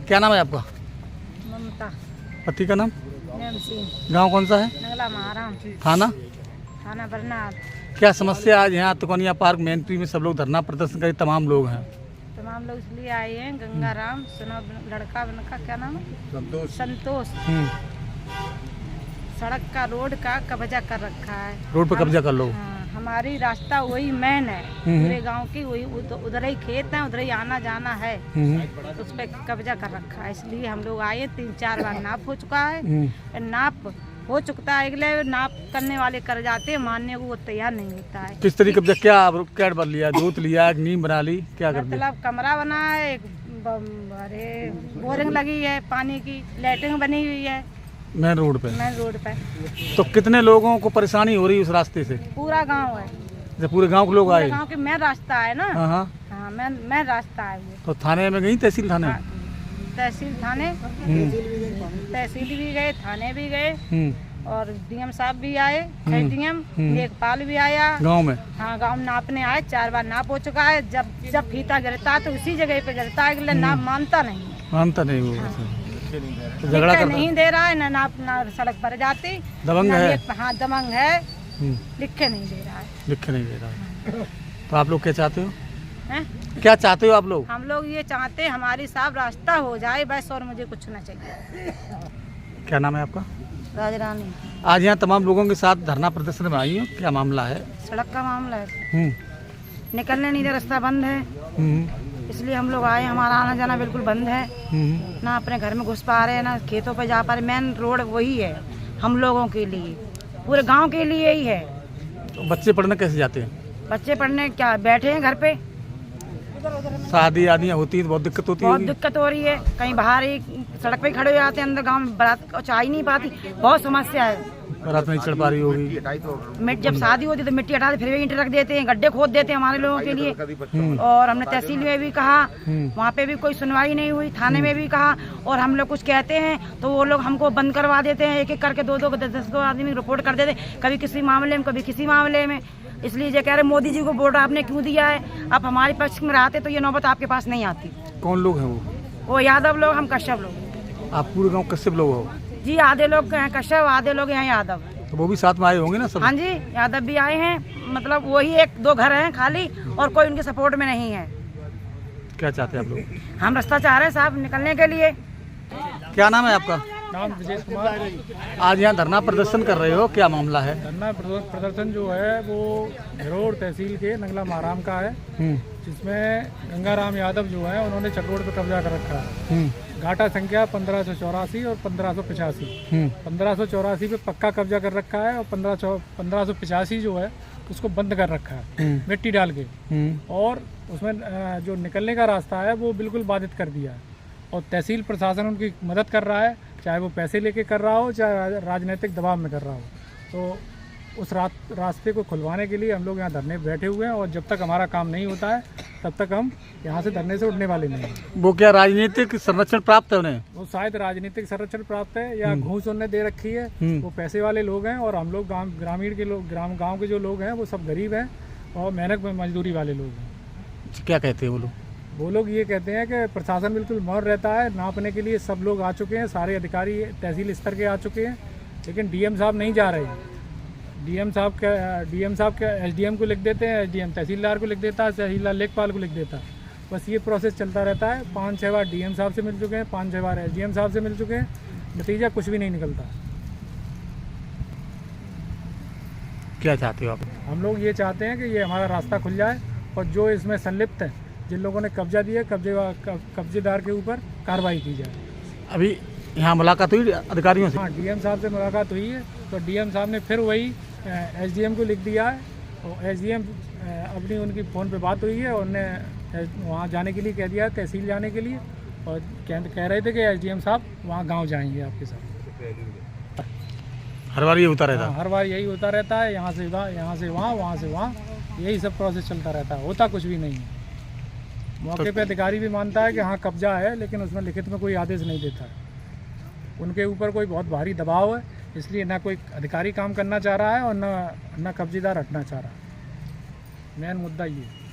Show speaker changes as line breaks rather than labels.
क्या नाम है आपका?
ममता।
पति का नाम?
नेम सिंह।
गांव कौन सा है?
नगला महाराम।
थाना?
थाना बरनाल।
क्या समस्या आज यहाँ तुकनिया पार्क मेन ट्री में सब लोग धरना प्रदर्शन करे, तमाम लोग हैं?
तमाम लोग इसलिए आए हैं, गंगाराम सुना लड़का उनका क्या नाम है? संतोष। सड़क का रोड का कब्जा कर रखा है।
रोड पर कब्जा कर लो।
हाँ, हमारी रास्ता वही मेन है, पूरे गांव की वही उधर ही खेत है, उधर ही आना जाना है, तो उस पर कब्जा कर रखा है। इसलिए हम लोग आए, 3-4 बार नाप हो चुका है, नाप हो चुका है, अगले नाप करने वाले कर जाते हैं, मानने को वो तैयार नहीं होता है।
किस तरीके कब्जा, क्या बन लिया? जोत लिया, नींव बना ली, क्या कर दिया?
मतलब कमरा बना है, अरे बोरिंग लगी है, पानी की लैट्रिन बनी हुई है
मेन रोड पे। तो कितने लोगों को परेशानी हो रही है उस रास्ते से?
पूरा गांव है।
जब पूरे गांव के लोग आए?
गांव के मेन रास्ता है ना। हाँ, मेन रास्ता है वो।
तो थाने में गई? तहसील थाने?
तहसील थाने, तहसील भी गए, थाने भी गए, और डीएम साहब भी आए, डीएम लेखपाल भी आया
गांव में।
हाँ, गांव नापने आए, 4 बार नाप हो चुका है। जब फीता गिरता है तो उसी जगह पे गिरता है, अगले नाप मानता नहीं वो। तो झगड़ा करता नहीं दे रहा है, ना नाप ना सड़क पर जाती।
दबंग है।
हाँ, दबंग है, लिखे नहीं दे रहा है।
तो आप लोग क्या चाहते हो?
हैं?
क्या चाहते हो आप लोग?
हम लोग ये चाहते हैं हमारी साफ रास्ता हो जाए बस, और मुझे कुछ ना चाहिए।
क्या नाम है आपका?
राजरानी।
आज यहाँ तमाम लोगों के साथ धरना प्रदर्शन में आई हो, क्या मामला है?
सड़क का मामला है, निकलने नहीं दे, रास्ता बंद है, इसलिए हम लोग आए। हमारा आना जाना बिल्कुल बंद है, ना अपने घर में घुस पा रहे हैं, ना खेतों पे जा पा रहे। मेन रोड वही है हम लोगों के लिए, पूरे गांव के लिए ही है।
तो बच्चे पढ़ने कैसे जाते हैं?
बच्चे पढ़ने क्या बैठे हैं घर पे,
शादी आदियाँ होती है तो बहुत दिक्कत होती है।
बहुत दिक्कत हो रही है, कहीं बाहर ही सड़क पे खड़े हो जाते हैं, अंदर गांव में बारात आ ही नहीं पाती, बहुत समस्या है।
बारात नहीं चढ़ पा रही होगी।
जब शादी होती तो मिट्टी हटा फिर भी ईंट रख देते हैं, गड्ढे खोद देते हैं हमारे लोगों के लिए। और हमने तहसील में भी कहा, वहाँ पे भी कोई सुनवाई नहीं हुई, थाने में भी कहा, और हम लोग कुछ कहते हैं तो वो लोग हमको बंद करवा देते हैं, एक एक करके 2-2 10 आदमी रिपोर्ट कर देते हैं, कभी किसी मामले में कभी किसी मामले में। इसलिए ये कह रहे मोदी जी को वोट आपने क्यों दिया है, आप हमारे पक्ष में रहते तो ये नौबत आपके पास नहीं आती।
कौन लोग हैं
वो यादव लोग, हम कश्यप लोग।
आप पूरे गाँव कश्यप लोग हो?
जी, आधे लोग हैं कश्यप, आधे लोग हैं यादव।
तो वो भी साथ में आए होंगे ना सब?
हाँ जी, यादव भी आए हैं, मतलब वही 1-2 घर हैं खाली, और कोई उनके सपोर्ट में नहीं है।
क्या चाहते हैं आप लोग?
हम रास्ता चाह रहे हैं साहब निकलने के लिए।
क्या नाम है आपका?
नाम विजय कुमार।
आज यहाँ धरना प्रदर्शन कर रहे हो, क्या मामला है?
धरना प्रदर्शन जो है वो घरोड़ तहसील के नगला महाराम का है, जिसमें गंगाराम यादव जो है उन्होंने चक्रोड़ पर कब्जा कर रखा है। घाटा संख्या 1584 और 1585। 1584 पे पक्का कब्जा कर रखा है, और 1585 जो है उसको बंद कर रखा है मिट्टी डाल के, और उसमें जो निकलने का रास्ता है वो बिल्कुल बाधित कर दिया है। और तहसील प्रशासन उनकी मदद कर रहा है, चाहे वो पैसे लेके कर रहा हो, चाहे राजनीतिक दबाव में कर रहा हो। तो उस रास्ते को खुलवाने के लिए हम लोग यहाँ धरने बैठे हुए हैं, और जब तक हमारा काम नहीं होता है तब तक हम यहाँ से धरने से उठने वाले नहीं हैं।
वो क्या राजनीतिक संरक्षण प्राप्त है उन्हें?
वो शायद राजनीतिक संरक्षण प्राप्त है, या घूस उन्हें दे रखी है। वो पैसे वाले लोग हैं, और हम लोग ग्रामीण के लोग, गाँव के जो लोग हैं वो सब गरीब हैं और मेहनत मजदूरी वाले लोग हैं।
क्या कहते हैं वो लोग?
वो लोग ये कहते हैं कि प्रशासन बिल्कुल मौन रहता है, नापने के लिए सब लोग आ चुके हैं, सारे अधिकारी तहसील स्तर के आ चुके हैं, लेकिन डीएम साहब नहीं जा रहे हैं। डीएम साहब के एसडीएम को लिख देते हैं, एसडीएम तहसीलदार को लिख देता है, तहसीलदार लेखपाल को लिख देता है। बस ये प्रोसेस चलता रहता है। 5-6 बार डीएम साहब से मिल चुके हैं, 5-6 बार एसडीएम साहब से मिल चुके हैं, नतीजा कुछ भी नहीं निकलता।
क्या चाहते हो आप?
हम लोग ये चाहते हैं कि ये हमारा रास्ता खुल जाए, और जो इसमें संलिप्त है, जिन लोगों ने कब्जा दिया, कब्जेदार के ऊपर कार्रवाई की जाए।
अभी यहाँ मुलाकात हुई अधिकारियों से?
हाँ, डीएम साहब से मुलाकात हुई है, तो डीएम साहब ने फिर वही एसडीएम को लिख दिया है, और एसडीएम अपनी उनकी फ़ोन पे बात हुई है, उन्होंने वहाँ जाने के लिए कह दिया, तहसील जाने के लिए, और कह रहे थे कि एसडीएम साहब वहाँ गांव जाएंगे आपके साथ।
हर बार ये होता रहता है?
हर बार यही होता रहता है, यहाँ से वहाँ, वहाँ से वहाँ, यही सब प्रोसेस चलता रहता है, होता कुछ भी नहीं है। मौके पे अधिकारी भी मानता है कि हाँ कब्जा है, लेकिन उसमें लिखित में कोई आदेश नहीं देता है। उनके ऊपर कोई बहुत भारी दबाव है, इसलिए ना कोई अधिकारी काम करना चाह रहा है, और ना कब्जेदार हटना चाह रहा है। मेन मुद्दा ये है।